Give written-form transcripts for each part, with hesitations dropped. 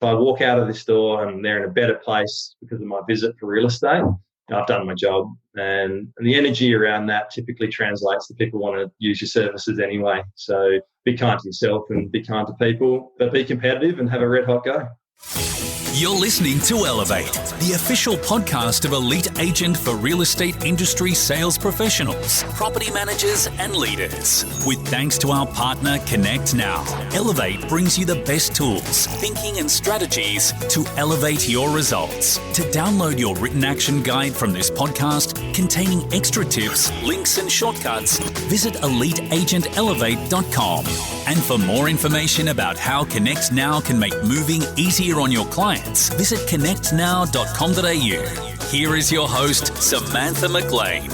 If I walk out of this door and they're in a better place because of my visit for real estate, I've done my job. And the energy around that typically translates to people want to use your services anyway. So be kind to yourself and be kind to people, but be competitive and have a red hot go. You're listening to Elevate, the official podcast of elite agent for real estate industry sales professionals, property managers and leaders. With thanks to our partner Connect Now, Elevate brings you the best tools, thinking and strategies to elevate your results. To download your written action guide from this podcast containing extra tips, links and shortcuts, visit eliteagentelevate.com. And for more information about how Connect Now can make moving easier on your clients, visit connectnow.com.au. Here is your host, Samantha McLean.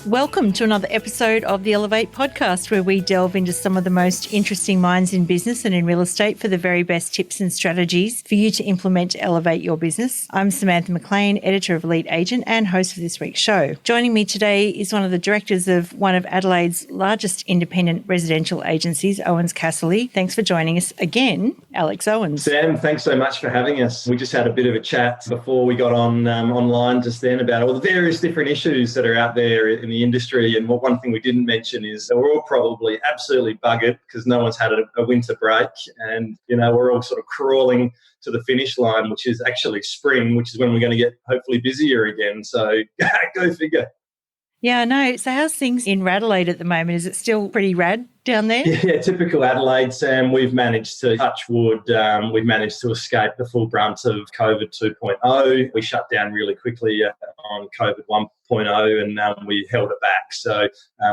Welcome to another episode of the Elevate podcast, where we delve into some of the most interesting minds in business and in real estate for the very best tips and strategies for you to implement to elevate your business. I'm Samantha McLean, editor of Elite Agent and host of this week's show. Joining me today is one of the directors of one of Adelaide's largest independent residential agencies, Ouwens Casserly. Thanks for joining us again, Alex Ouwens. Sam, thanks so much for having us. We just had a bit of a chat before we got on online just then about all the various different issues that are out there in the industry. And one thing we didn't mention is that we're all probably absolutely buggered because no one's had a winter break. And, we're all sort of crawling to the finish line, which is actually spring, which is when we're going to get hopefully busier again. So go figure. Yeah, I know. So how's things in Adelaide at the moment? Is it still pretty rad down there? Yeah, typical Adelaide, Sam. We've managed to, touch wood, we've managed to escape the full brunt of COVID 2.0. We shut down really quickly on COVID 1.0 and we held it back. So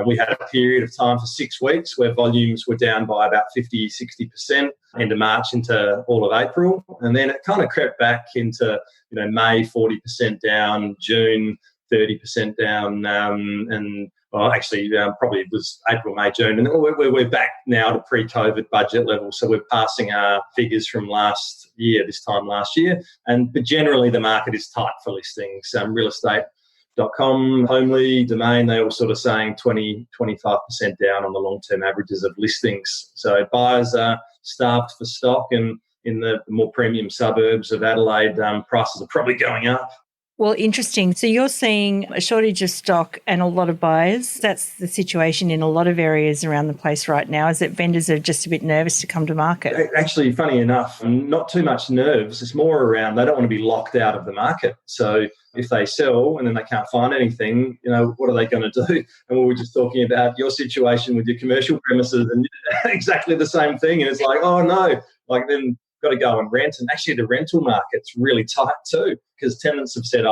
we had a period of time for 6 weeks where volumes were down by about 50, 60% end of March into all of April. And then it kind of crept back into, May 40% down, June 30% down, and probably it was April, May, June, and we're back now to pre-COVID budget levels. So we're passing our figures from this time last year, but generally the market is tight for listings. Realestate.com, Homely, Domain, they all sort of saying 20, 25% down on the long-term averages of listings. So buyers are starved for stock, and in the more premium suburbs of Adelaide, prices are probably going up. Well, interesting. So you're seeing a shortage of stock and a lot of buyers. That's the situation in a lot of areas around the place right now, is that vendors are just a bit nervous to come to market. Actually, funny enough, not too much nerves. It's more around they don't want to be locked out of the market. So if they sell and then they can't find anything, what are they going to do? And we were just talking about your situation with your commercial premises and exactly the same thing. And it's like, oh no, then got to go and rent. And actually the rental market's really tight too, because tenants have said,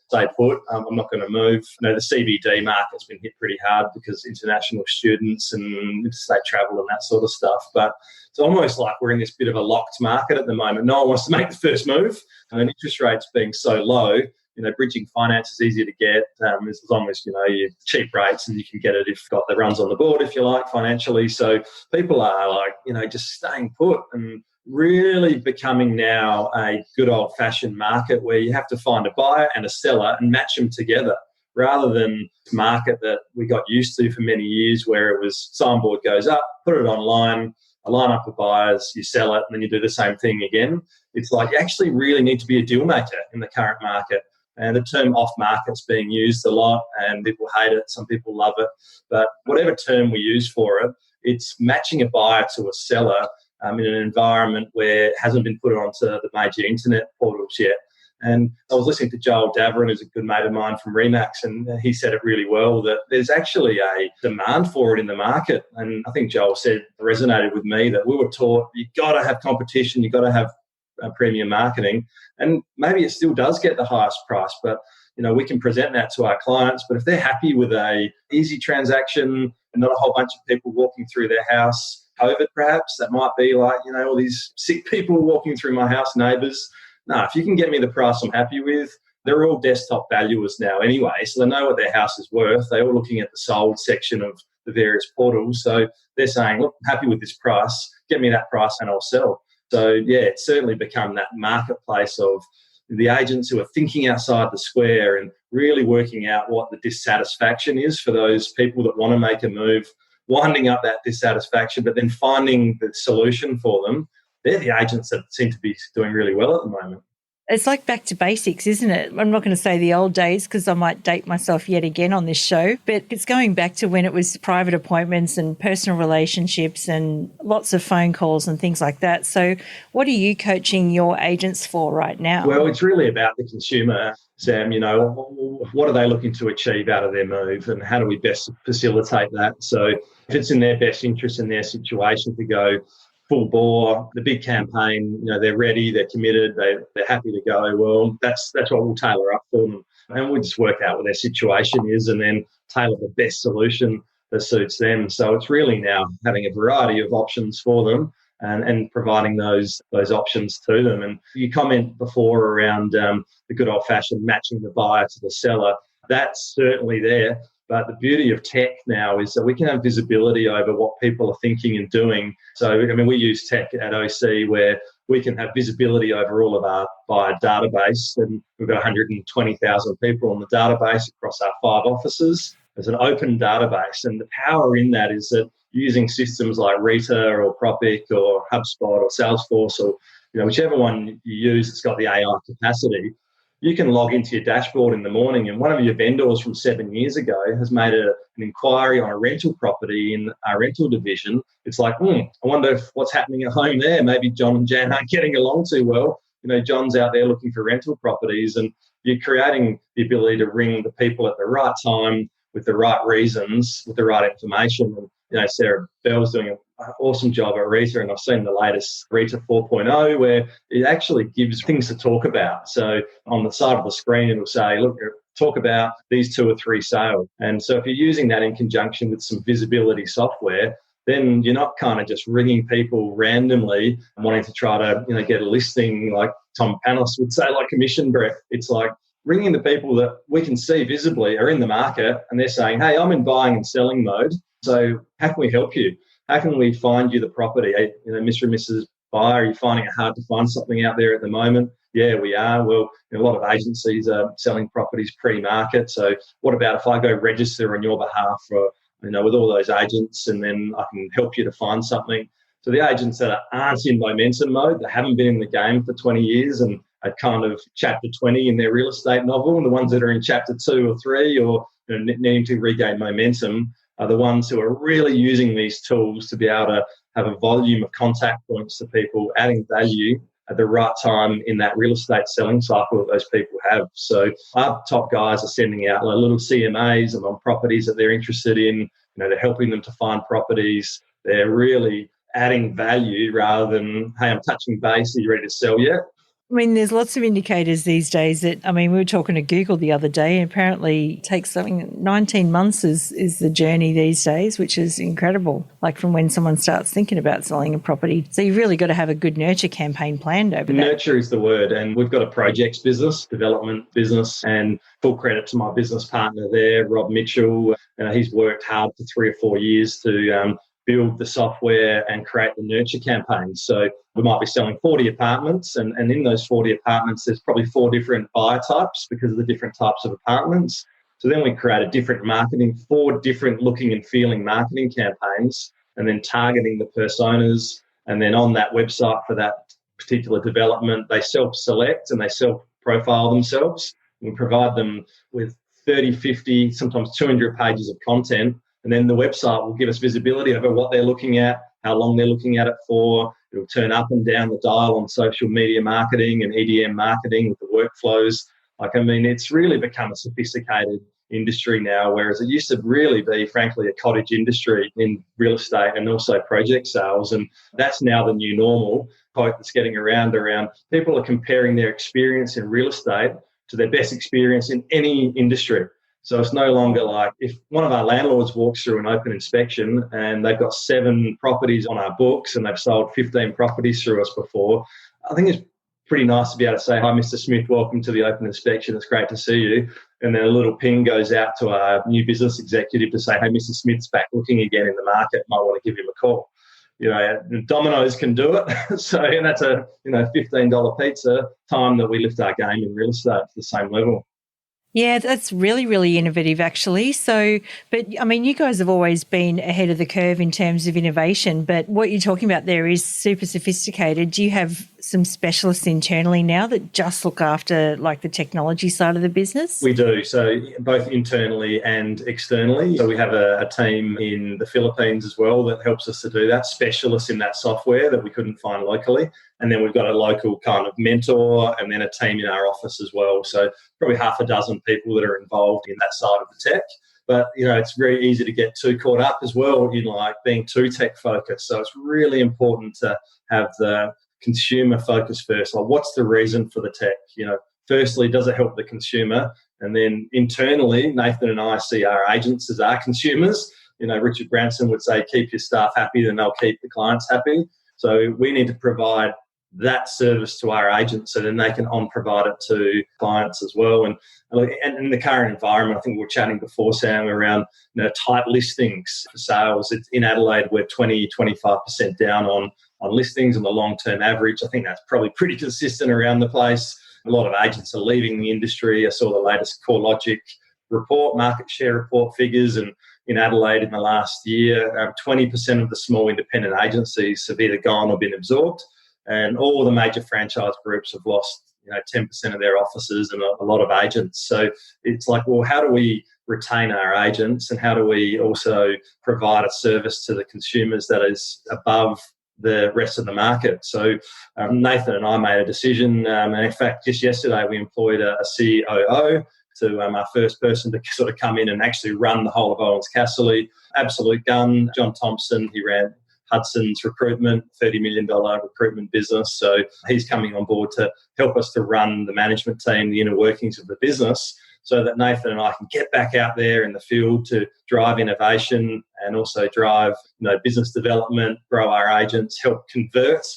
stay put, I'm not going to move. The CBD market's been hit pretty hard because international students and interstate travel and that sort of stuff. But it's almost like we're in this bit of a locked market at the moment. No one wants to make the first move. And interest rates being so low, bridging finance is easy to get as long as, you cheap rates, and you can get it if you've got the runs on the board, if you like, financially. So people are just staying put and really becoming now a good old-fashioned market where you have to find a buyer and a seller and match them together, rather than the market that we got used to for many years where it was signboard goes up, put it online, a line up of buyers, you sell it, and then you do the same thing again. It's like you actually really need to be a deal maker in the current market. And the term off-market's being used a lot, and people hate it, some people love it. But whatever term we use for it, it's matching a buyer to a seller in an environment where it hasn't been put onto the major internet portals yet. And I was listening to Joel Daverin, who's a good mate of mine from Remax, and he said it really well, that there's actually a demand for it in the market. And I think Joel resonated with me, that we were taught you've got to have competition, you've got to have premium marketing. And maybe it still does get the highest price, but we can present that to our clients. But if they're happy with a easy transaction and not a whole bunch of people walking through their house, COVID perhaps, that might be like, all these sick people walking through my house, neighbours. No, if you can get me the price I'm happy with, they're all desktop valuers now anyway, so they know what their house is worth. They're all looking at the sold section of the various portals. So they're saying, look, I'm happy with this price, get me that price and I'll sell. So yeah, it's certainly become that marketplace of the agents who are thinking outside the square and really working out what the dissatisfaction is for those people that want to make a move, winding up that dissatisfaction, but then finding the solution for them they're the agents that seem to be doing really well at the moment. It's like back to basics, isn't it? I'm not going to say the old days because I might date myself yet again on this show, but it's going back to when it was private appointments and personal relationships and lots of phone calls and things like that. So what are you coaching your agents for right now? Well, it's really about the consumer, Sam. What are they looking to achieve out of their move and how do we best facilitate that? So if it's in their best interest in their situation to go full bore, the big campaign, they're ready, they're committed, they're happy to go, well, that's what we'll tailor up for them. And we'll just work out what their situation is and then tailor the best solution that suits them. So it's really now having a variety of options for them and providing those options to them. And you comment before around the good old-fashioned matching the buyer to the seller. That's certainly there. But the beauty of tech now is that we can have visibility over what people are thinking and doing. So, we use tech at OC where we can have visibility over all of our buyer database, and we've got 120,000 people on the database across our 5 offices. There's an open database, and the power in that is that using systems like Rita or Propic or HubSpot or Salesforce or whichever one you use, it's got the AI capacity. You can log into your dashboard in the morning and one of your vendors from 7 years ago has made an inquiry on a rental property in our rental division. It's like, I wonder what's happening at home there. Maybe John and Jan aren't getting along too well. John's out there looking for rental properties, and you're creating the ability to ring the people at the right time with the right reasons, with the right information. And, Sarah Bell's doing an awesome job at Rita, and I've seen the latest Rita 4.0 where it actually gives things to talk about. So on the side of the screen, it'll say, look, talk about these 2 or 3 sales. And so if you're using that in conjunction with some visibility software, then you're not kind of just ringing people randomly and wanting to try to, get a listing like Tom Panos would say, like commission breath. It's like ringing the people that we can see visibly are in the market and they're saying, hey, I'm in buying and selling mode. So how can we help you? How can we find you the property? Mr. and Mrs. Buyer, are you finding it hard to find something out there at the moment? Yeah, we are. Well, a lot of agencies are selling properties pre-market. So what about if I go register on your behalf for, with all those agents, and then I can help you to find something? So the agents that aren't in momentum mode, that haven't been in the game for 20 years and are kind of chapter 20 in their real estate novel, and the ones that are in chapter 2 or 3 or needing to regain momentum, are the ones who are really using these tools to be able to have a volume of contact points to people, adding value at the right time in that real estate selling cycle that those people have. So our top guys are sending out little CMAs on properties that they're interested in. They're helping them to find properties. They're really adding value rather than, hey, I'm touching base. Are you ready to sell yet? There's lots of indicators these days that, we were talking to Google the other day, and apparently it takes 19 months is the journey these days, which is incredible, like from when someone starts thinking about selling a property. So you've really got to have a good nurture campaign planned over that. Nurture is the word, and we've got a projects business, development business, and full credit to my business partner there, Rob Mitchell. He's worked hard for 3 or 4 years to build the software and create the nurture campaigns. So we might be selling 40 apartments, and in those 40 apartments, there's probably 4 different buyer types because of the different types of apartments. So then we create a different marketing, 4 different looking and feeling marketing campaigns, and then targeting the personas. And then on that website for that particular development, they self-select and they self-profile themselves. We provide them with 30, 50, sometimes 200 pages of content. And then the website will give us visibility over what they're looking at, how long they're looking at it for. It'll turn up and down the dial on social media marketing and EDM marketing with the workflows. It's really become a sophisticated industry now, whereas it used to really be, frankly, a cottage industry in real estate and also project sales. And that's now the new normal. Quote that's getting around people are comparing their experience in real estate to their best experience in any industry. So it's no longer like if one of our landlords walks through an open inspection and they've got 7 properties on our books and they've sold 15 properties through us before, I think it's pretty nice to be able to say, hi, Mr. Smith, welcome to the open inspection. It's great to see you. And then a little ping goes out to our new business executive to say, hey, Mr. Smith's back looking again in the market. Might want to give him a call. Domino's can do it. So, and that's a $15 pizza time that we lift our game in real estate to the same level. Yeah, that's really, really innovative, actually. So, but I mean, you guys have always been ahead of the curve in terms of innovation, but what you're talking about there is super sophisticated. Do you have some specialists internally now that just look after like the technology side of the business? We do. So both internally and externally. So we have a team in the Philippines as well that helps us to do that, specialists in that software that we couldn't find locally. And then we've got a local kind of mentor and then a team in our office as well. So probably half a dozen people that are involved in that side of the tech. But, it's very easy to get too caught up as well in like being too tech focused. So it's really important to have the consumer focus first. Like, what's the reason for the tech? Firstly, does it help the consumer? And then internally, Nathan and I see our agents as our consumers. Richard Branson would say, keep your staff happy, then they'll keep the clients happy. So we need to provide that service to our agents so then they can provide it to clients as well. And in the current environment, I think we were chatting before, Sam, around tight listings for sales. It's in Adelaide, we're 20-25% down on listings on the long-term average. I think that's probably pretty consistent around the place. A lot of agents are leaving the industry. I saw the latest CoreLogic report, market share report figures, and in Adelaide in the last year, 20% of the small independent agencies have either gone or been absorbed. And all the major franchise groups have lost 10% of their offices and a lot of agents. So it's like, well, how do we retain our agents and how do we also provide a service to the consumers that is above the rest of the market? So Nathan and I made a decision, and in fact, just yesterday we employed a COO to our first person to sort of come in and actually run the whole of Ouwens Casserly. Absolute gun. John Thompson, he ran Hudson's recruitment, $30 million recruitment business. So he's coming on board to help us to run the management team, the inner workings of the business, so that Nathan and I can get back out there in the field to drive innovation and also drive business development, grow our agents, help convert.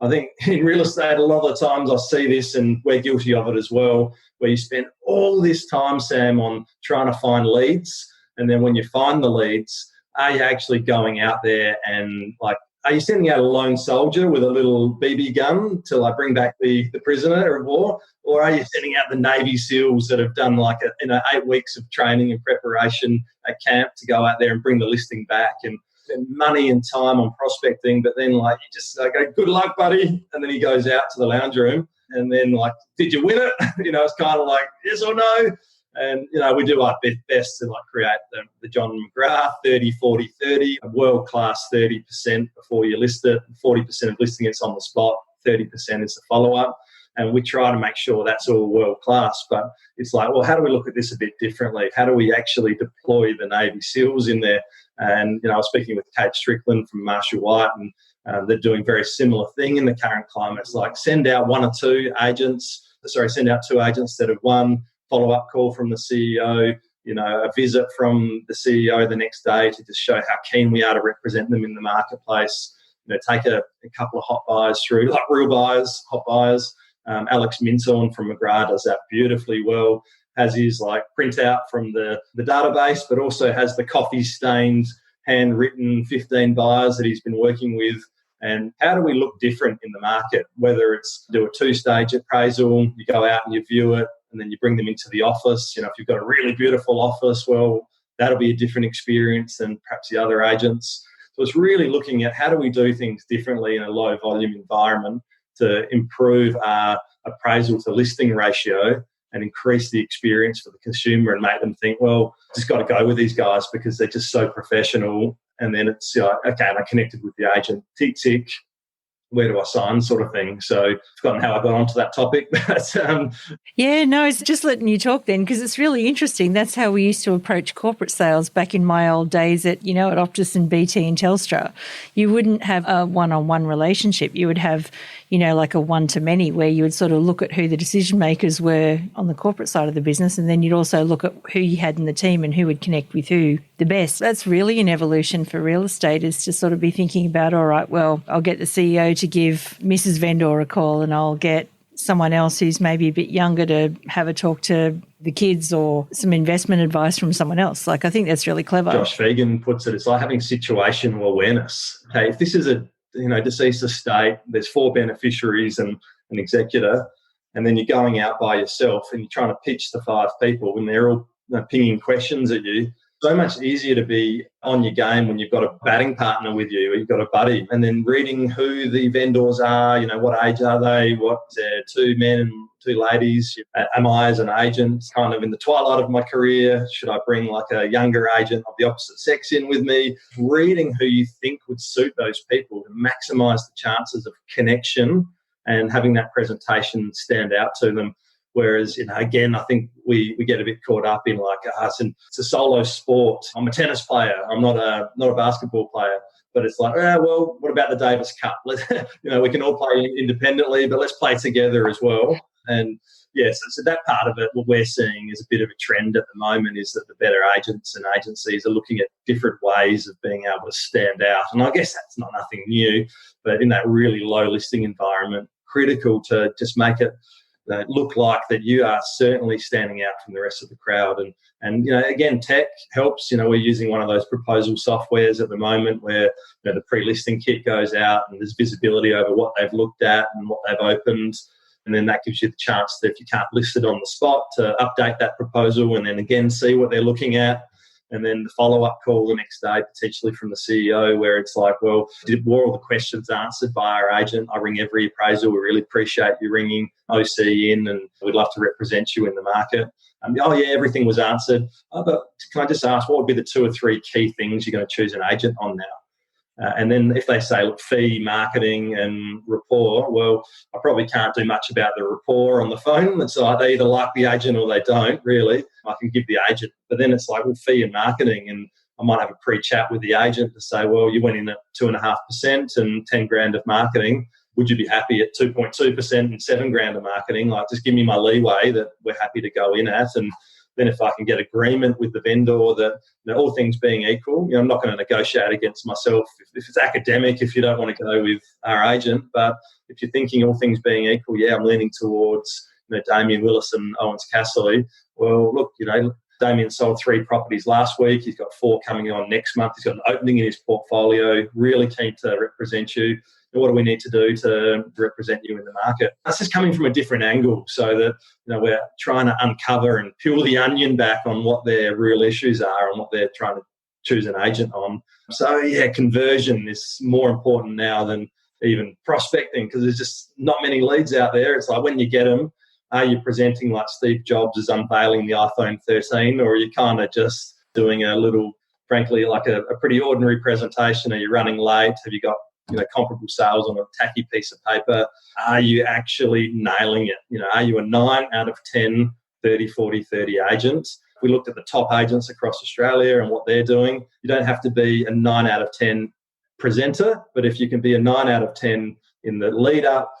I think in real estate, a lot of the times I see this, and we're guilty of it as well, where you spend all this time, Sam, on trying to find leads. And then when you find the leads, are you actually going out there and are you sending out a lone soldier with a little BB gun to bring back the prisoner of war? Or are you sending out the Navy SEALs that have done 8 weeks of training and preparation at camp to go out there and bring the listing back and spend money and time on prospecting, but then you just go, good luck, buddy. And then he goes out to the lounge room and then did you win it? It's kind of like yes or no. And, we do our best to create the John McGrath 30-40-30, a world-class 30% before you list it, 40% of listing it's on the spot, 30% is the follow-up. And we try to make sure that's all world-class. But it's well, how do we look at this a bit differently? How do we actually deploy the Navy SEALs in there? And, I was speaking with Kate Strickland from Marshall White, and they're doing a very similar thing in the current climate. It's send out two agents instead of one, follow-up call from the CEO, a visit from the CEO the next day to just show how keen we are to represent them in the marketplace. Take a couple of hot buyers through, real buyers, hot buyers. Alex Minthorn from McGrath does that beautifully well, has his printout from the database, but also has the coffee-stained, handwritten 15 buyers that he's been working with. And how do we look different in the market? Whether it's do a 2-stage appraisal, you go out and you view it, and then you bring them into the office. If you've got a really beautiful office, well, that'll be a different experience than perhaps the other agents. So it's really looking at how do we do things differently in a low volume environment to improve our appraisal to listing ratio and increase the experience for the consumer and make them think, well, just got to go with these guys because they're just so professional. And then it's, okay, and I connected with the agent, tick, tick, where do I sign sort of thing. So I've forgotten how I got onto that topic. But, yeah, no, it's just letting you talk then because it's really interesting. That's how we used to approach corporate sales back in my old days at Optus and BT and Telstra. You wouldn't have a one-on-one relationship. You would have, a one-to-many where you would sort of look at who the decision makers were on the corporate side of the business, and then you'd also look at who you had in the team and who would connect with who the best. That's really an evolution for real estate, is to sort of be thinking about, all right, well, I'll get the CEO to give Mrs. Vendor a call and I'll get someone else who's maybe a bit younger to have a talk to the kids or some investment advice from someone else. I think that's really clever. Josh Fegan puts it, it's like having situational awareness. Okay, if this is a deceased estate, there's 4 beneficiaries and an executor, and then you're going out by yourself and you're trying to pitch to 5 people and they're all pinging questions at you. So much easier to be on your game when you've got a batting partner with you, or you've got a buddy, and then reading who the vendors are, what age are they, what's their 2 men and 2 ladies, am I as an agent kind of in the twilight of my career? Should I bring like a younger agent of the opposite sex in with me? Reading who you think would suit those people to maximise the chances of connection and having that presentation stand out to them. Whereas, again, I think we get a bit caught up in like, it's a solo sport. I'm a tennis player. I'm not a basketball player. But it's like, well, what about the Davis Cup? We can all play independently, but let's play together as well. And yes, so that part of it, what we're seeing is a bit of a trend at the moment is that the better agents and agencies are looking at different ways of being able to stand out. And I guess that's nothing new, but in that really low listing environment, critical to just make it look like that you are certainly standing out from the rest of the crowd. And again, tech helps. We're using one of those proposal softwares at the moment where the pre-listing kit goes out and there's visibility over what they've looked at and what they've opened. And then that gives you the chance that if you can't list it on the spot, to update that proposal and then again see what they're looking at. And then the follow-up call the next day, potentially from the CEO, where it's like, well, were all the questions answered by our agent? I ring every appraisal. We really appreciate you ringing OC in and we'd love to represent you in the market. Everything was answered. But can I just ask, what would be the 2 or 3 key things you're going to choose an agent on now? And then if they say, look, fee, marketing and rapport, well, I probably can't do much about the rapport on the phone. It's like they either like the agent or they don't, really. I can give the agent. But then it's like, well, fee and marketing. And I might have a pre-chat with the agent to say, well, you went in at 2.5% and 10 grand of marketing. Would you be happy at 2.2% and 7 grand of marketing? Like, just give me my leeway that we're happy to go in at. And then if I can get agreement with the vendor that all things being equal, I'm not going to negotiate against myself. If it's academic, if you don't want to go with our agent, but if you're thinking all things being equal, I'm leaning towards Damien Willis and Ouwens Casserly. Well, look, Damien sold 3 properties last week. He's got 4 coming on next month. He's got an opening in his portfolio. Really keen to represent you. What do we need to do to represent you in the market? That's just coming from a different angle so that we're trying to uncover and peel the onion back on what their real issues are and what they're trying to choose an agent on. So, conversion is more important now than even prospecting because there's just not many leads out there. It's like when you get them, are you presenting like Steve Jobs is unveiling the iPhone 13 or are you kind of just doing a little, frankly, like a pretty ordinary presentation? Are you running late? Have you got comparable sales on a tacky piece of paper? Are you actually nailing it? Are you a 9 out of 10, 30, 40, 30 agents? We looked at the top agents across Australia and what they're doing. You don't have to be a 9 out of 10 presenter, but if you can be a 9 out of 10 in the lead up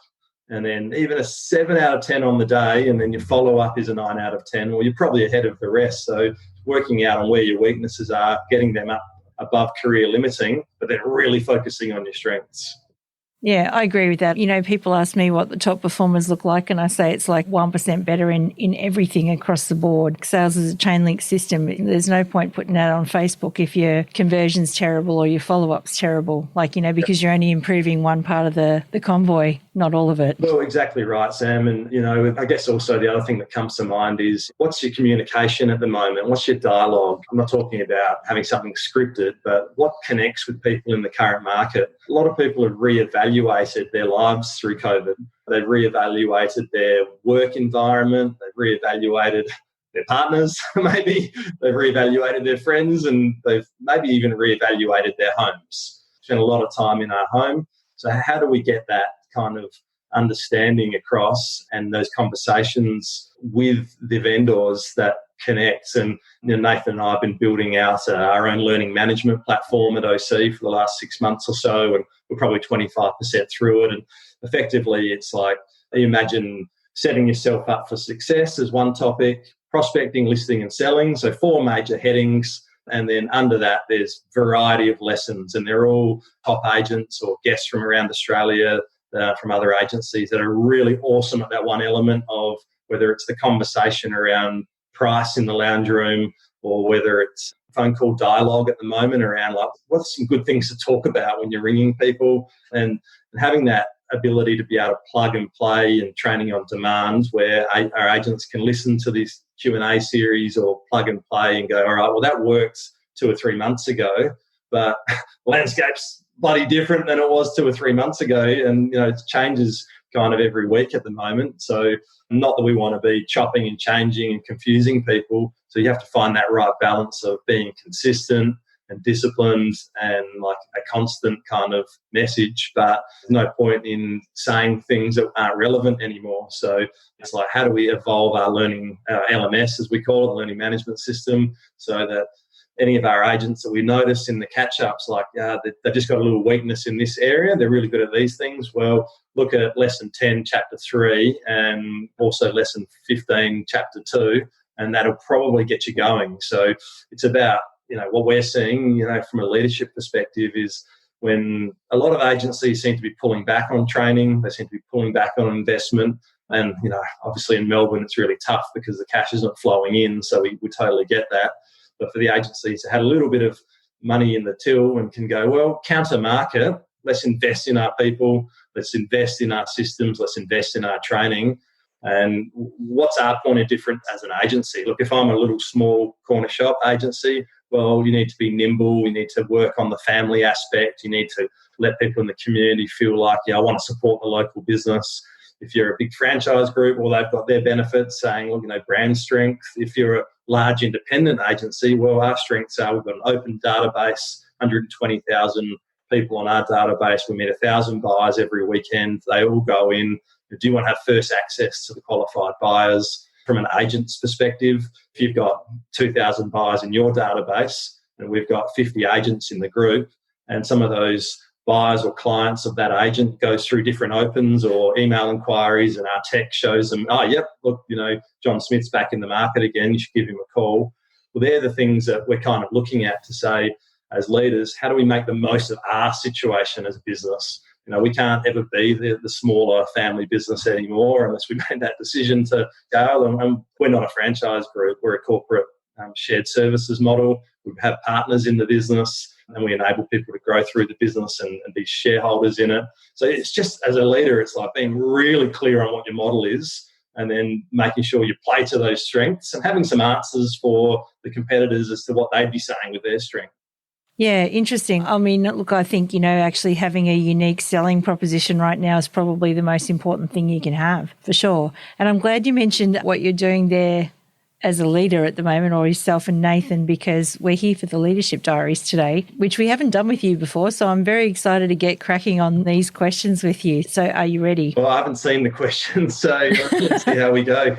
and then even a 7 out of 10 on the day and then your follow-up is a 9 out of 10, well, you're probably ahead of the rest. So working out on where your weaknesses are, getting them up above career limiting, but then really focusing on your strengths. Yeah, I agree with that. People ask me what the top performers look like, and I say it's like 1% better in everything across the board. Sales is a chain link system. There's no point putting that on Facebook if your conversion's terrible or your follow-up's terrible, because you're only improving one part of the convoy, not all of it. Well, exactly right, Sam. And, I guess also the other thing that comes to mind is what's your communication at the moment? What's your dialogue? I'm not talking about having something scripted, but what connects with people in the current market? A lot of people have reevaluated their lives through COVID. They've reevaluated their work environment. They've reevaluated their partners, maybe. They've reevaluated their friends and they've maybe even reevaluated their homes. Spent a lot of time in our home. So how do we get that kind of understanding across and those conversations with the vendors that connects? And Nathan and I have been building out our own learning management platform at OC for the last 6 months or so, and we're probably 25% through it. And effectively, it's like you imagine setting yourself up for success as one topic, prospecting, listing and selling, so 4 major headings. And then under that, there's variety of lessons, and they're all top agents or guests from around Australia, from other agencies that are really awesome at that one element of whether it's the conversation around price in the lounge room or whether it's phone call dialogue at the moment around like what's some good things to talk about when you're ringing people, and having that ability to be able to plug and play and training on demand, where our agents can listen to this Q&A series or plug and play and go, all right, well, that works 2 or 3 months ago, but landscape's bloody different than it was 2 or 3 months ago. And, it changes kind of every week at the moment. So not that we want to be chopping and changing and confusing people. So you have to find that right balance of being consistent and disciplined and like a constant kind of message, but there's no point in saying things that aren't relevant anymore. So it's like, how do we evolve our learning, LMS, as we call it, the learning management system, so that any of our agents that we notice in the catch-ups, like they've just got a little weakness in this area, they're really good at these things. Well, look at lesson 10, chapter 3, and also lesson 15, chapter 2, and that'll probably get you going. So it's about, what we're seeing, from a leadership perspective is when a lot of agencies seem to be pulling back on training, they seem to be pulling back on investment. And, obviously in Melbourne, it's really tough because the cash isn't flowing in. So we totally get that. But for the agencies that had a little bit of money in the till and can go, well, counter market, let's invest in our people, let's invest in our systems, let's invest in our training. And what's our point of difference as an agency? Look, if I'm a little small corner shop agency, well, you need to be nimble. You need to work on the family aspect. You need to let people in the community feel like, I want to support the local business. If you're a big franchise group, well, they've got their benefits saying, look, brand strength. If you're a large independent agency, well, our strengths are we've got an open database, 120,000 people on our database. We meet 1,000 buyers every weekend. They all go in. Do you want to have first access to the qualified buyers? From an agent's perspective, if you've got 2,000 buyers in your database and we've got 50 agents in the group, and some of those buyers or clients of that agent goes through different opens or email inquiries, and our tech shows them, look, John Smith's back in the market again, you should give him a call. Well, they're the things that we're kind of looking at to say, as leaders, how do we make the most of our situation as a business? We can't ever be the smaller family business anymore unless we made that decision to go. And we're not a franchise group. We're a corporate shared services model. We have partners in the business and we enable people to grow through the business and be shareholders in it. So it's just, as a leader, it's like being really clear on what your model is and then making sure you play to those strengths and having some answers for the competitors as to what they'd be saying with their strength. Yeah, interesting. I mean, look, I think, actually having a unique selling proposition right now is probably the most important thing you can have, for sure. And I'm glad you mentioned what you're doing there as a leader at the moment, or yourself and Nathan, because we're here for the Leadership Diaries today, which we haven't done with you before. So I'm very excited to get cracking on these questions with you. So are you ready? Well, I haven't seen the questions, so let's see how we go.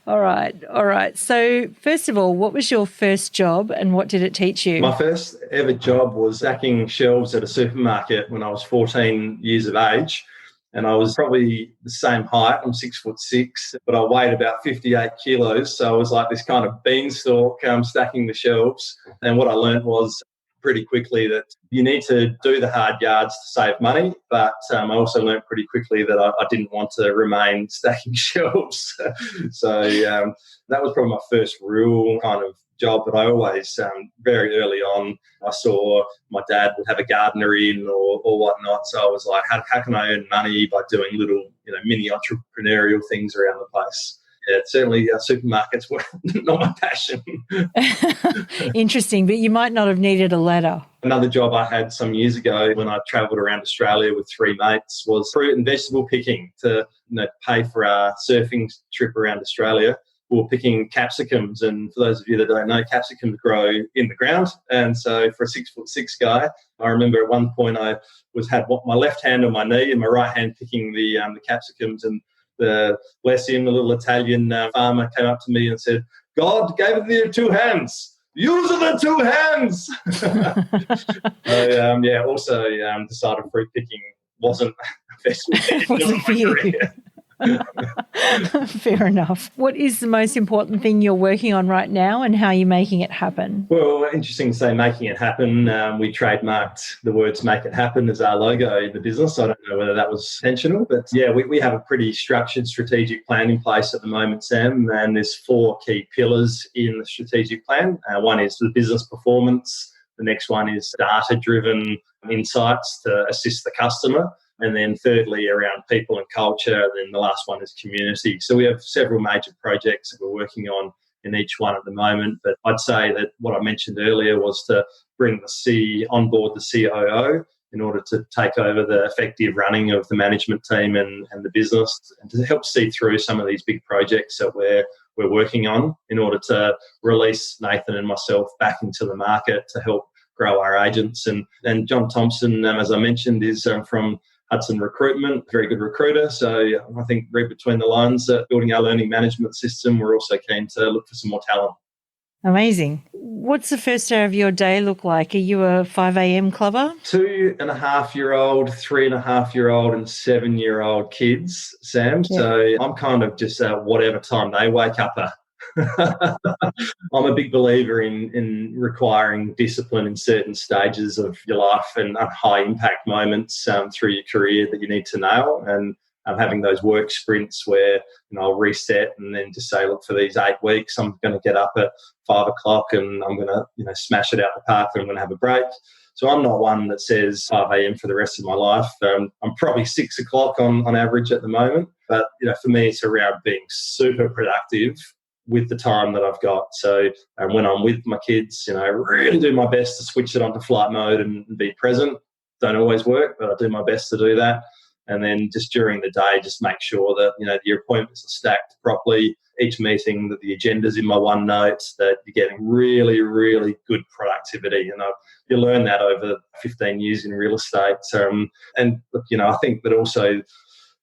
All right. So first of all, what was your first job and what did it teach you? My first ever job was stacking shelves at a supermarket when I was 14 years of age. And I was probably the same height. I'm 6'6", but I weighed about 58 kilos. So I was like this kind of beanstalk stacking the shelves. And what I learned was pretty quickly that you need to do the hard yards to save money. But I also learned pretty quickly that I didn't want to remain stacking shelves. So that was probably my first real kind of job. But I always, very early on, I saw my dad would have a gardener in or whatnot. So I was like, how can I earn money by doing little, mini entrepreneurial things around the place? Yeah, certainly supermarkets were not my passion. Interesting, but you might not have needed a ladder. Another job I had some years ago when I travelled around Australia with 3 mates was fruit and vegetable picking to pay for our surfing trip around Australia. We were picking capsicums, and for those of you that don't know, capsicums grow in the ground. And so for a 6'6" guy, I remember at one point I had my left hand on my knee and my right hand picking the capsicums, and bless him, the little Italian farmer came up to me and said, God gave it the 2 hands. Use the 2 hands. So, also decided fruit picking wasn't for you. Fair enough. What is the most important thing you're working on right now and how are you making it happen? Well, interesting to say making it happen. We trademarked the words make it happen as our logo in the business. I don't know whether that was intentional, but yeah, we have a pretty structured strategic plan in place at the moment, Sam, and there's 4 key pillars in the strategic plan. One is the business performance. The next one is data-driven insights to assist the customer. And then thirdly, around people and culture. And then the last one is community. So we have several major projects that we're working on in each one at the moment. But I'd say that what I mentioned earlier was to bring on board the COO in order to take over the effective running of the management team and the business, and to help see through some of these big projects that we're working on in order to release Nathan and myself back into the market to help grow our agents. And John Thompson, as I mentioned, is from Hudson Recruitment, very good recruiter. So I think read between the lines that building our learning management system, we're also keen to look for some more talent. Amazing. What's the first hour of your day look like? Are you a 5 a.m. clubber? 2.5-year-old, 3.5-year-old and 7-year-old kids, Sam. Yeah. So I'm kind of just whatever time they wake up at. I'm a big believer in requiring discipline in certain stages of your life and high impact moments through your career that you need to nail. And having those work sprints where I'll reset and then just say, look, for these 8 weeks, I'm going to get up at 5 o'clock and I'm going to smash it out the park and I'm going to have a break. So I'm not one that says 5 a.m. for the rest of my life. I'm probably 6 o'clock on average at the moment. But for me, it's around being super productive with the time that I've got. So when I'm with my kids, I really do my best to switch it onto flight mode and be present. Don't always work, but I do my best to do that. And then just during the day, just make sure that, your appointments are stacked properly. Each meeting, that the agenda's in my OneNote, that you're getting really, really good productivity. And you learn that over 15 years in real estate. And look, I think that also,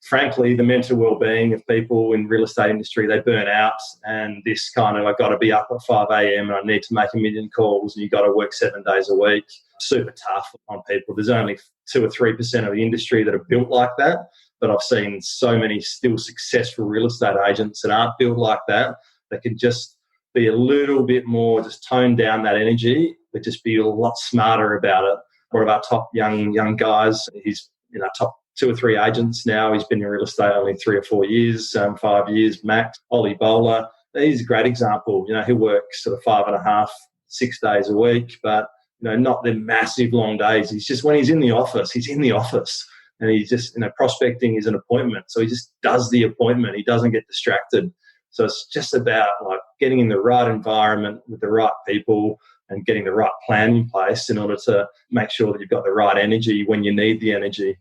frankly, the mental well-being of people in real estate industry, they burn out. And this kind of, I've got to be up at 5 a.m. and I need to make 1 million calls and you've got to work 7 days a week. Super tough on people. There's only 2 or 3% of the industry that are built like that. But I've seen so many still successful real estate agents that aren't built like that. They can just be a little bit more, just tone down that energy, but just be a lot smarter about it. One of our top young guys, he's top 2 or 3 agents now. He's been in real estate only 3 or 4 years, 5 years max. Ollie Bowler, he's a great example. He works sort of 5.5, 6 days a week, but not the massive long days. He's just, when he's in the office, he's in the office. And he just, prospecting is an appointment. So he just does the appointment. He doesn't get distracted. So it's just about getting in the right environment with the right people and getting the right plan in place in order to make sure that you've got the right energy when you need the energy.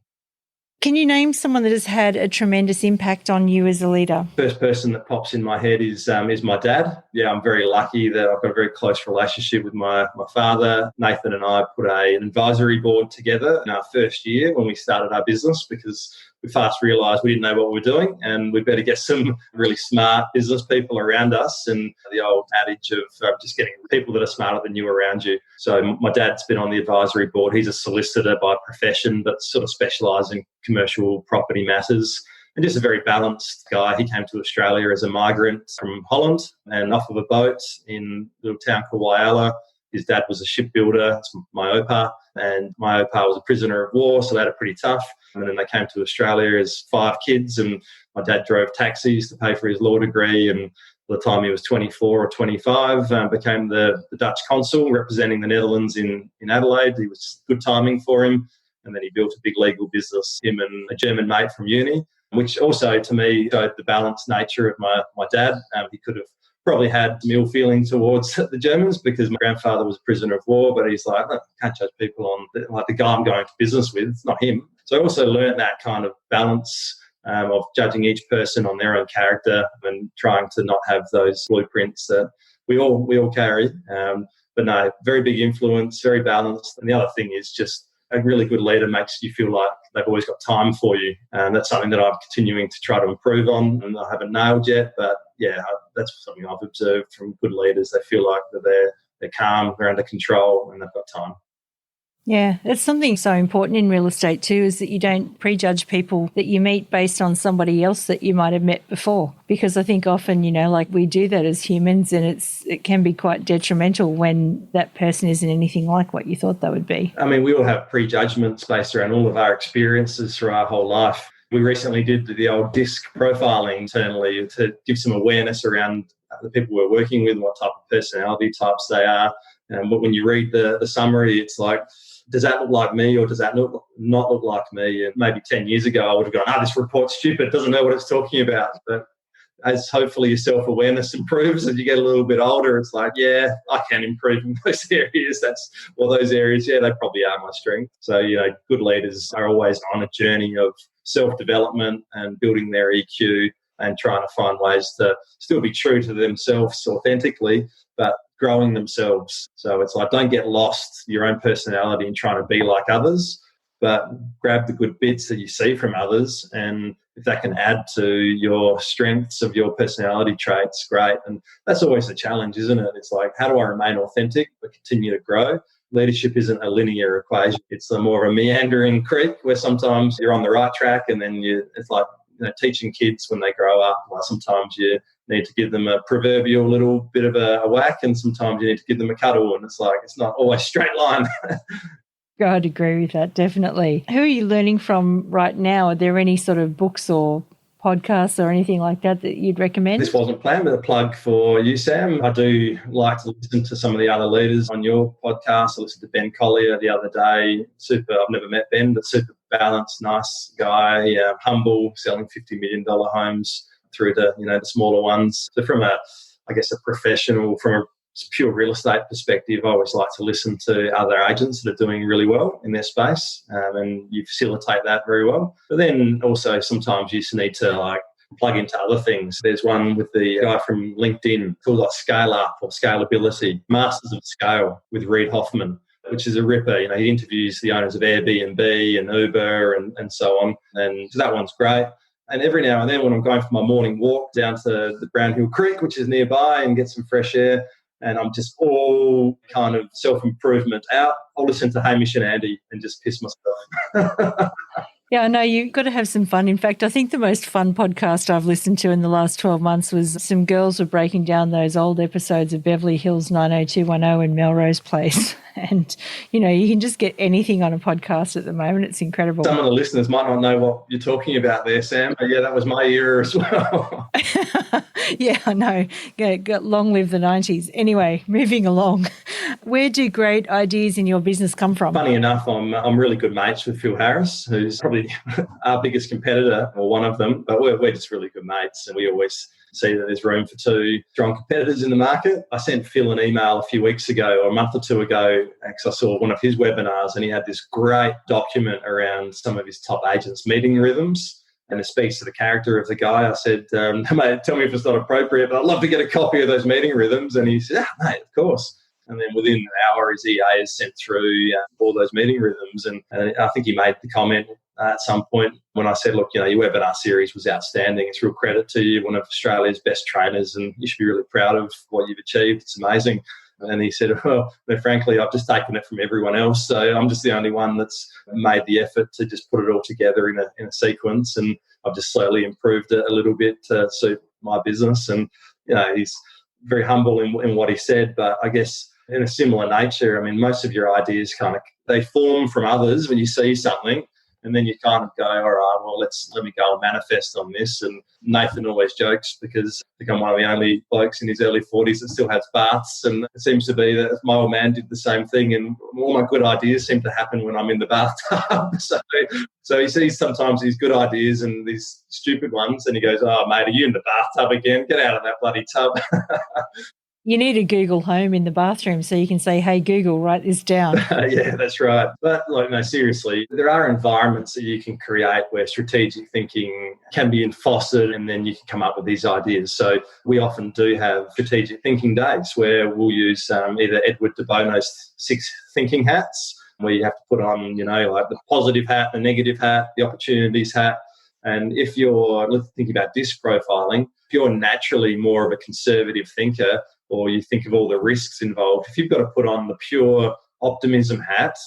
Can you name someone that has had a tremendous impact on you as a leader? First person that pops in my head is my dad. Yeah, I'm very lucky that I've got a very close relationship with my father. Nathan and I put an advisory board together in our first year when we started our business because we fast realised we didn't know what we were doing and we better get some really smart business people around us, and the old adage of just getting people that are smarter than you around you. So my dad's been on the advisory board. He's a solicitor by profession but sort of specialises in commercial property matters, and just a very balanced guy. He came to Australia as a migrant from Holland and off of a boat in a little town called Whyalla. His dad was a shipbuilder. It's my opa, and my opa was a prisoner of war, so they had it pretty tough. And then they came to Australia as 5 kids, and my dad drove taxis to pay for his law degree. And by the time he was 24 or 25, became the Dutch consul representing the Netherlands in Adelaide. It was good timing for him. And then he built a big legal business, him and a German mate from uni, which also to me showed the balanced nature of my dad. He could have probably had some ill feeling towards the Germans because my grandfather was a prisoner of war, but he's like, I can't judge people on the guy I'm going to business with, it's not him. So I also learned that kind of balance of judging each person on their own character and trying to not have those blueprints that we all carry. But no, very big influence, very balanced. And the other thing is just a really good leader makes you feel like they've always got time for you. And that's something that I'm continuing to try to improve on, and I haven't nailed yet. But yeah, that's something I've observed from good leaders. They feel like that they're calm, they're under control, and they've got time. Yeah, it's something so important in real estate too, is that you don't prejudge people that you meet based on somebody else that you might have met before. Because I think often, we do that as humans, and it can be quite detrimental when that person isn't anything like what you thought they would be. I mean, we all have prejudgments based around all of our experiences through our whole life. We recently did the old DISC profiling internally to give some awareness around the people we're working with, what type of personality types they are. But when you read the summary, it's like does that look like me or does that not look like me? And maybe 10 years ago, I would have gone, this report's stupid, it doesn't know what it's talking about. But as hopefully your self-awareness improves as you get a little bit older, it's like, yeah, I can improve in those areas. Those areas, yeah, they probably are my strength. So, good leaders are always on a journey of self-development and building their EQ and trying to find ways to still be true to themselves authentically, but growing themselves. So it's like, don't get lost your own personality in trying to be like others, but grab the good bits that you see from others, and if that can add to your strengths of your personality traits, great. And that's always the challenge, isn't it? It's like, how do I remain authentic but continue to grow? Leadership isn't a linear equation. It's more of a meandering creek where sometimes you're on the right track and then it's like teaching kids when they grow up. Well, sometimes you need to give them a proverbial little bit of a whack, and sometimes you need to give them a cuddle, and it's like, it's not always straight line. I'd agree with that, definitely. Who are you learning from right now? Are there any sort of books or podcasts or anything like that you'd recommend? This wasn't planned, but a plug for you, Sam. I do like to listen to some of the other leaders on your podcast. I listened to Ben Collier the other day. I've never met Ben, but super balanced, nice guy, humble, selling $50 million homes through to, the smaller ones. So from a professional, from a pure real estate perspective, I always like to listen to other agents that are doing really well in their space, and you facilitate that very well. But then also sometimes you just need to plug into other things. There's one with the guy from LinkedIn called Scale Up or Scalability, Masters of Scale with Reid Hoffman, which is a ripper. He interviews the owners of Airbnb and Uber and so on. And that one's great. And every now and then when I'm going for my morning walk down to the Brown Hill Creek, which is nearby, and get some fresh air, and I'm just all kind of self-improvement out, I'll listen to Hamish and Andy and just piss myself. Yeah, I know you've got to have some fun. In fact, I think the most fun podcast I've listened to in the last 12 months was some girls were breaking down those old episodes of Beverly Hills 90210 and Melrose Place. And, you can just get anything on a podcast at the moment. It's incredible. Some of the listeners might not know what you're talking about there, Sam. But yeah, that was my era as well. Yeah, I know. Yeah, long live the 90s. Anyway, moving along. Where do great ideas in your business come from? Funny enough, I'm really good mates with Phil Harris, who's probably our biggest competitor, or one of them. But we're just really good mates, and we always see that there's room for two strong competitors in the market. I sent Phil an email a few weeks ago or a month or two ago because I saw one of his webinars, and he had this great document around some of his top agents' meeting rhythms. And it speaks to the character of the guy. I said, mate, tell me if it's not appropriate, but I'd love to get a copy of those meeting rhythms. And he said, mate, of course. And then within an hour, his EA has sent through all those meeting rhythms. And I think he made the comment at some point when I said, look, your webinar series was outstanding. It's real credit to you, one of Australia's best trainers, and you should be really proud of what you've achieved. It's amazing. And he said, well, frankly, I've just taken it from everyone else. So I'm just the only one that's made the effort to just put it all together in a sequence. And I've just slowly improved it a little bit to suit my business. And, he's very humble in what he said, but I guess in a similar nature, most of your ideas they form from others when you see something, and then you kind of go, all right, well, let me go and manifest on this. And Nathan always jokes, because I think I'm one of the only blokes in his early 40s that still has baths, and it seems to be that my old man did the same thing, and all my good ideas seem to happen when I'm in the bathtub. So he sees sometimes these good ideas and these stupid ones, and he goes, oh, mate, are you in the bathtub again? Get out of that bloody tub. You need a Google Home in the bathroom so you can say, hey, Google, write this down. Yeah, that's right. But seriously, there are environments that you can create where strategic thinking can be fostered, and then you can come up with these ideas. So we often do have strategic thinking days where we'll use either Edward de Bono's 6 thinking hats, where you have to put on, the positive hat, the negative hat, the opportunities hat. And if you're thinking about disc profiling, if you're naturally more of a conservative thinker, or you think of all the risks involved, if you've got to put on the pure optimism hat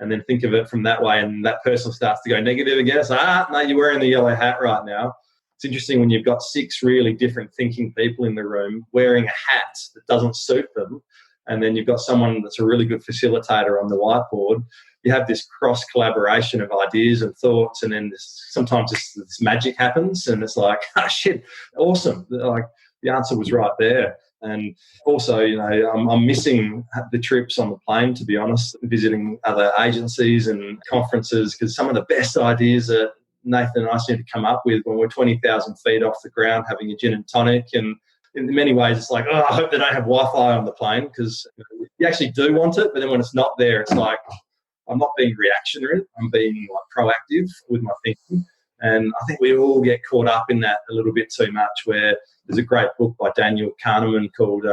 and then think of it from that way, and that person starts to go negative again, it's no, you're wearing the yellow hat right now. It's interesting when you've got 6 really different thinking people in the room wearing a hat that doesn't suit them, and then you've got someone that's a really good facilitator on the whiteboard. You have this cross-collaboration of ideas and thoughts, and then sometimes this magic happens, and it's like, shit, awesome. The answer was right there. And also, I'm missing the trips on the plane, to be honest, visiting other agencies and conferences, because some of the best ideas that Nathan and I seem to come up with when we're 20,000 feet off the ground having a gin and tonic. And in many ways, it's like, I hope they don't have Wi-Fi on the plane, because you actually do want it, but then when it's not there, it's like, I'm not being reactionary, I'm being proactive with my thinking. And I think we all get caught up in that a little bit too much, where there's a great book by Daniel Kahneman called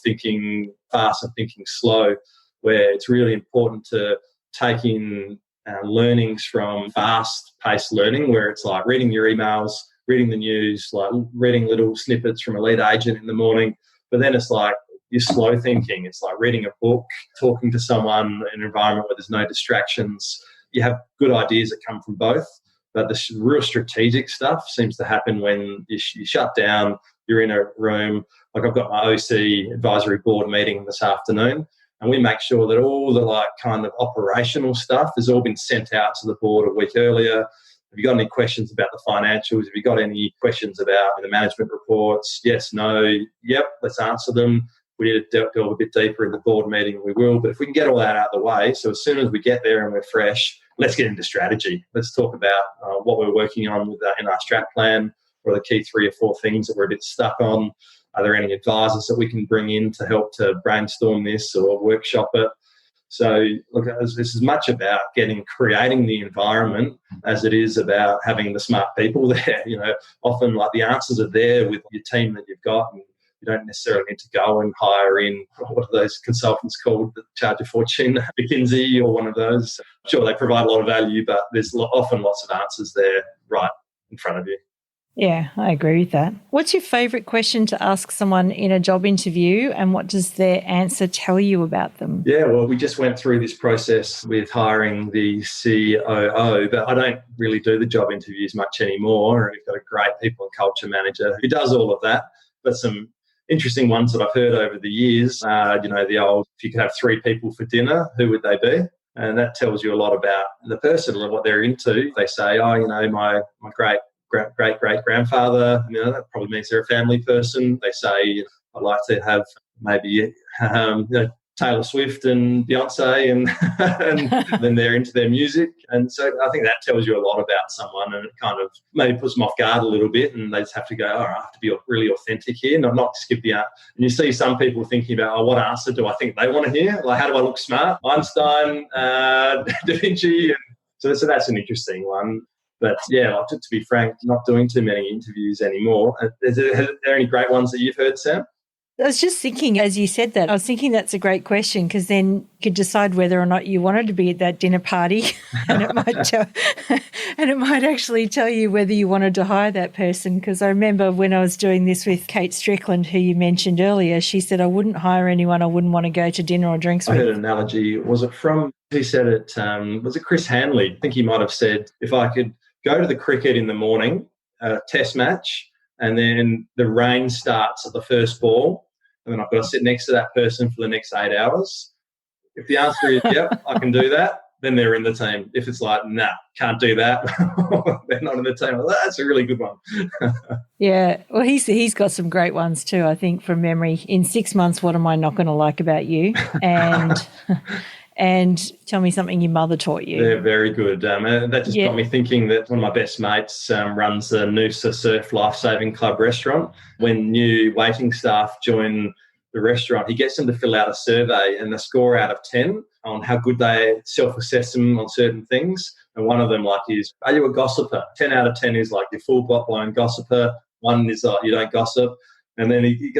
Thinking Fast and Thinking Slow, where it's really important to take in learnings from fast-paced learning, where it's like reading your emails, reading the news, like reading little snippets from a lead agent in the morning. But then it's like your slow thinking. It's like reading a book, talking to someone in an environment where there's no distractions. You have good ideas that come from both. But the real strategic stuff seems to happen when you shut down, you're in a room. Like I've got my OC advisory board meeting this afternoon, and we make sure that all the kind of operational stuff has all been sent out to the board a week earlier. Have you got any questions about the financials? Have you got any questions about the management reports? Yes, no, yep, let's answer them. We need to delve a bit deeper in the board meeting, we will. But if we can get all that out of the way, so as soon as we get there and we're fresh, let's get into strategy. Let's talk about what we're working on with in our strat plan. What are the key 3 or 4 things that we're a bit stuck on? Are there any advisors that we can bring in to help to brainstorm this or workshop it? So look, this is much about creating the environment as it is about having the smart people there. Often the answers are there with your team that you've got, and you don't necessarily need to go and hire in, what are those consultants called that charge a fortune, McKinsey or one of those. Sure, they provide a lot of value, but there's often lots of answers there right in front of you. Yeah, I agree with that. What's your favourite question to ask someone in a job interview, and what does their answer tell you about them? Yeah, well, we just went through this process with hiring the COO, but I don't really do the job interviews much anymore. We've got a great people and culture manager who does all of that, but some interesting ones that I've heard over the years, the old, if you could have 3 people for dinner, who would they be? And that tells you a lot about the person and what they're into. They say, my great-great-grandfather, that probably means they're a family person. They say, I'd like to have maybe Taylor Swift and Beyonce, and then they're into their music. And so I think that tells you a lot about someone, and it kind of maybe puts them off guard a little bit, and they just have to go, I have to be really authentic here, not just give the answer. And you see some people thinking about, what answer do I think they want to hear? Like, how do I look smart? Einstein, Da Vinci. And so that's an interesting one. But yeah, to be frank, not doing too many interviews anymore. Are there any great ones that you've heard, Sam? I was just thinking, as you said that, I was thinking that's a great question, because then you could decide whether or not you wanted to be at that dinner party, and it might actually tell you whether you wanted to hire that person. Because I remember when I was doing this with Kate Strickland, who you mentioned earlier, she said, I wouldn't hire anyone I wouldn't want to go to dinner or drinks with. I heard an analogy. Was it from, who said it? Was it Chris Hanley? I think he might have said, if I could go to the cricket in the morning, a test match, and then the rain starts at the first ball, and then I've got to sit next to that person for the next 8 hours. If the answer is, yep, I can do that, then they're in the team. If it's like, nah, can't do that, they're not in the team. Well, that's a really good one. Yeah, well, he's got some great ones too, I think, from memory. In 6 months, what am I not going to like about you? And tell me something your mother taught you. They're very good. That just got me thinking that one of my best mates runs the Noosa Surf Lifesaving Club restaurant. When new waiting staff join the restaurant, he gets them to fill out a survey, and the score out of 10 on how good they self-assess them on certain things. And one of them is, are you a gossiper? 10 out of 10 is like you're full-blown gossiper. 1 is like you don't gossip. And then he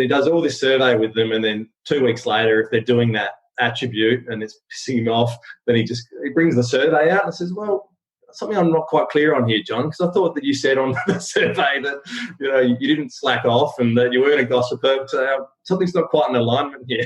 does all this survey with them, and then 2 weeks later, if they're doing that attribute and it's pissing him off, then he brings the survey out and says, well, something I'm not quite clear on here, John, because I thought that you said on the survey that you didn't slack off and that you weren't a gossiper. So something's not quite in alignment here.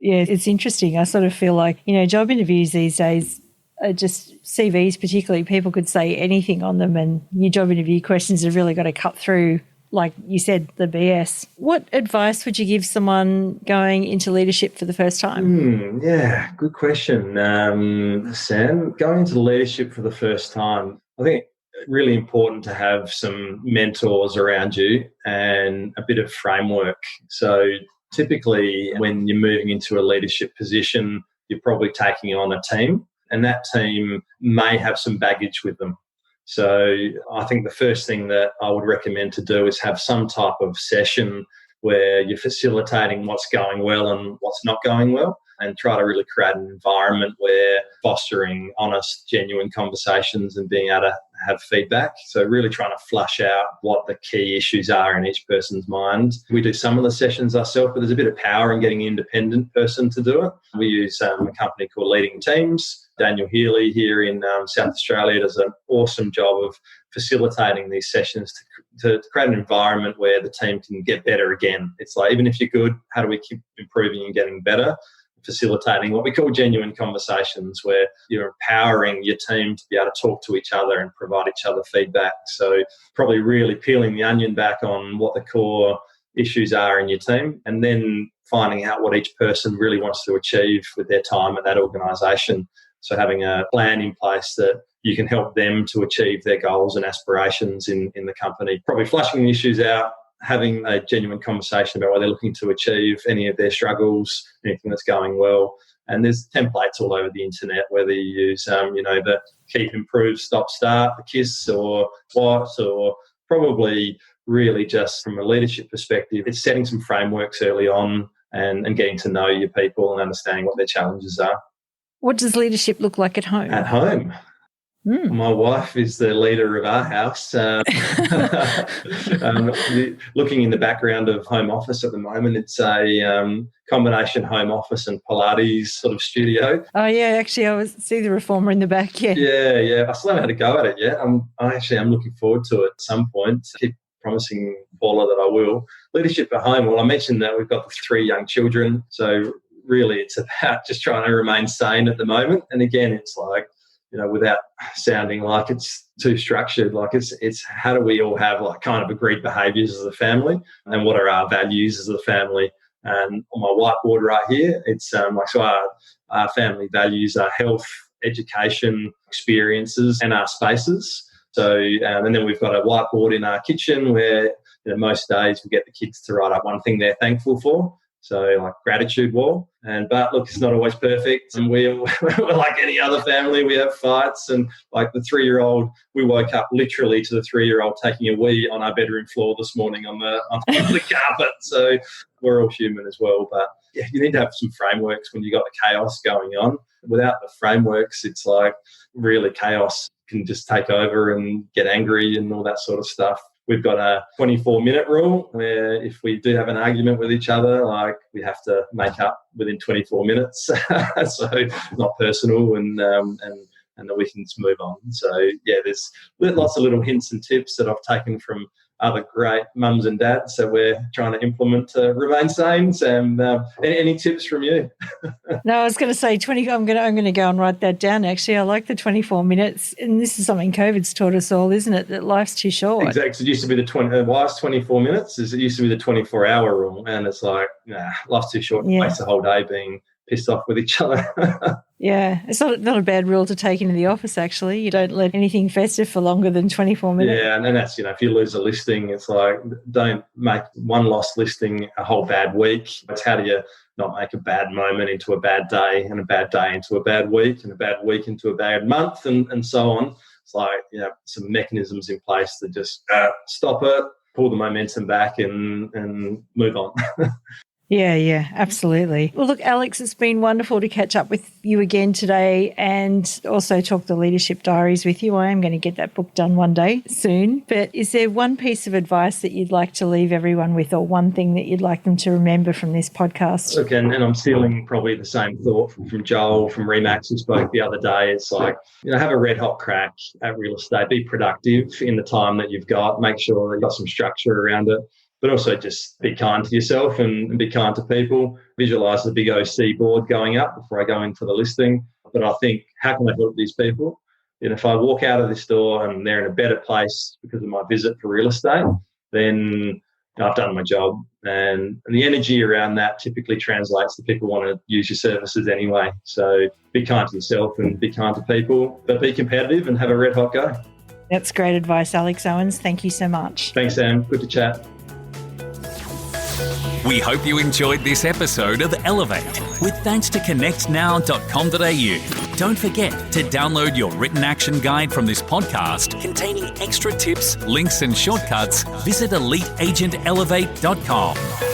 Yeah, it's interesting. I sort of feel like, job interviews these days are just CVs particularly. People could say anything on them, and your job interview questions have really got to cut through, like you said, the BS. What advice would you give someone going into leadership for the first time? Yeah, good question, Sam. Going into leadership for the first time, I think really important to have some mentors around you and a bit of framework. So typically when you're moving into a leadership position, you're probably taking on a team, and that team may have some baggage with them. So I think the first thing that I would recommend to do is have some type of session where you're facilitating what's going well and what's not going well, and try to really create an environment where fostering honest, genuine conversations and being able to have feedback. So really trying to flush out what the key issues are in each person's mind. We do some of the sessions ourselves, but there's a bit of power in getting an independent person to do it. We use a company called Leading Teams. Daniel Healy here in South Australia does an awesome job of facilitating these sessions to create an environment where the team can get better again. It's like, even if you're good, how do we keep improving and getting better? Facilitating what we call genuine conversations, where you're empowering your team to be able to talk to each other and provide each other feedback. So probably really peeling the onion back on what the core issues are in your team, and then finding out what each person really wants to achieve with their time at that organisation. So having a plan in place that you can help them to achieve their goals and aspirations in the company. Probably flushing the issues out, having a genuine conversation about what they're looking to achieve, any of their struggles, anything that's going well. And there's templates all over the internet, whether you use, the keep, improve, stop, start, the KISS or what, or probably really just from a leadership perspective, it's setting some frameworks early on and getting to know your people and understanding what their challenges are. What does leadership look like at home? At home. My wife is the leader of our house. Looking in the background of home office at the moment, it's a combination home office and Pilates sort of studio. Oh, yeah, actually, I see the reformer in the back, yeah. Yeah. I still haven't had a go at it yet. I'm looking forward to it at some point. I keep promising Paula that I will. Leadership at home, well, I mentioned that we've got the 3 young children, so really it's about just trying to remain sane at the moment. And again, it's like, without sounding like it's too structured, like it's how do we all have like kind of agreed behaviours as a family, and what are our values as a family? And on my whiteboard right here, it's so our family values are health, education, experiences, and our spaces. So, and then we've got a whiteboard in our kitchen where most days we get the kids to write up one thing they're thankful for. So like gratitude wall. But look, it's not always perfect. And we're like any other family, we have fights. And like the 3-year-old, we woke up literally to the 3-year-old taking a wee on our bedroom floor this morning on the carpet. So we're all human as well. But yeah, you need to have some frameworks when you've got the chaos going on. Without the frameworks, it's like really chaos can just take over and get angry and all that sort of stuff. We've got a 24-minute rule where if we do have an argument with each other, like we have to make up within 24 minutes. So it's not personal and that we can just move on. So yeah, there's lots of little hints and tips that I've taken from other great mums and dads that we're trying to implement to remain sane. And any tips from you? No, I was going to say 20. I'm going to go and write that down. Actually, I like the 24 minutes, and this is something COVID's taught us all, isn't it? That life's too short. Exactly. It used to be why's 24 minutes? It used to be the 24-hour rule, and it's like, life's too short to waste the whole day being pissed off with each other. Yeah, it's not a bad rule to take into the office, actually. You don't let anything fester for longer than 24 minutes. Yeah, and then that's, if you lose a listing, it's like, don't make one lost listing a whole bad week. It's how do you not make a bad moment into a bad day, and a bad day into a bad week, and a bad week into a bad month, and so on. It's like, some mechanisms in place that just stop it, pull the momentum back and move on. Yeah, absolutely. Well, look, Alex, it's been wonderful to catch up with you again today and also talk the leadership diaries with you. I am going to get that book done one day soon. But is there one piece of advice that you'd like to leave everyone with, or one thing that you'd like them to remember from this podcast? Look, and I'm stealing probably the same thought from Joel, from Remax, who spoke the other day. It's like, have a red hot crack at real estate. Be productive in the time that you've got. Make sure that you've got some structure around it. But also just be kind to yourself and be kind to people. Visualise the big OC board going up before I go into the listing. But I think, how can I help these people? And if I walk out of this door and they're in a better place because of my visit for real estate, then I've done my job. And the energy around that typically translates to people want to use your services anyway. So be kind to yourself and be kind to people, but be competitive and have a red hot go. That's great advice, Alex Ouwens. Thank you so much. Thanks, Sam. Good to chat. We hope you enjoyed this episode of Elevate with thanks to connectnow.com.au. Don't forget to download your written action guide from this podcast containing extra tips, links and shortcuts. Visit eliteagentelevate.com.